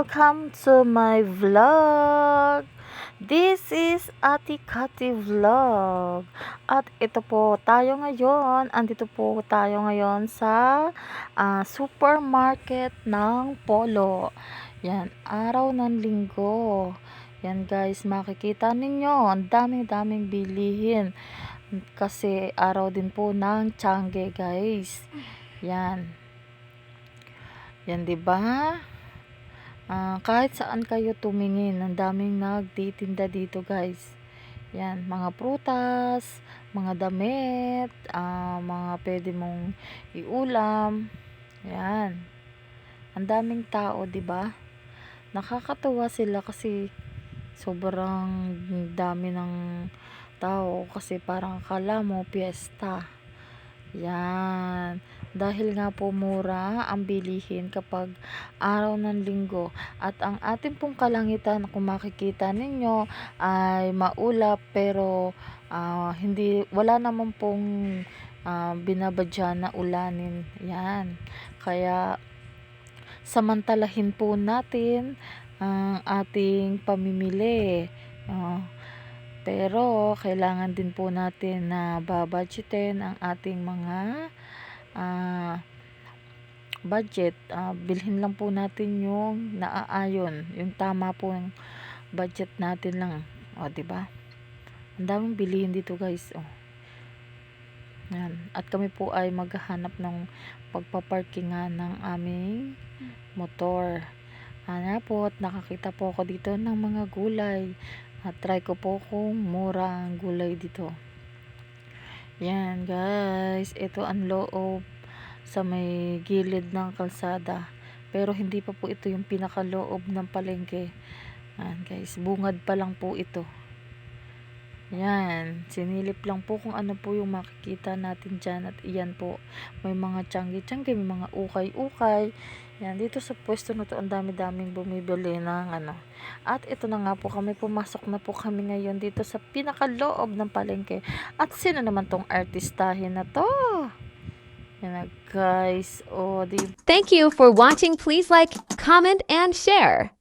Welcome to my vlog. This is Ate Kati Vlog. At ito po tayo ngayon. Andito po tayo ngayon sa supermarket ng Polo. Yan, araw ng linggo. Yan guys, makikita ninyo, ang daming bilihin. Kasi araw din po ng Tiangge guys. Yan. Yan 'di ba? Kahit saan kayo tumingin, ang daming nagtitinda dito guys. Yan, mga prutas, mga damit, mga pwede mong iulam. Yan. Ang daming tao, 'di ba? Nakakatuwa sila kasi sobrang dami ng tao kasi parang akala mo piyesta. Yan. Dahil nga po mura ang bilihin kapag araw ng linggo. At ang ating pong kalangitan, kung makikita ninyo, ay maulap pero wala naman pong binabadya na ulanin. Yan. Kaya samantalahin po natin ang ating pamimili. Pero kailangan din po natin na babudgetin ang ating mga budget. Bilhin lang po natin yung naaayon, yung tama po yung budget natin lang. O, di ba? Ang daming bilihin dito, guys. O. Yan. At kami po ay maghahanap ng pagpaparkingan ng aming motor. Po, at nakakita po ako dito ng mga gulay. At try ko po kung mura ang gulay dito. Yan guys, ito ang loob sa may gilid ng kalsada. Pero hindi pa po ito yung pinakaloob ng palengke. Yan guys, bungad pa lang po ito. Yan, sinilip lang po kung ano po yung makikita natin dyan. At iyan po, may mga tiyangge-tiyangge, may mga ukay-ukay. Yan, dito sa pwesto na to, ang dami-daming bumibili ng At ito na nga po, pumasok na po kami ngayon dito sa pinakaloob ng palengke. At sino naman tong artistahin na to? Yan na guys, Thank you for watching. Please like, comment, and share.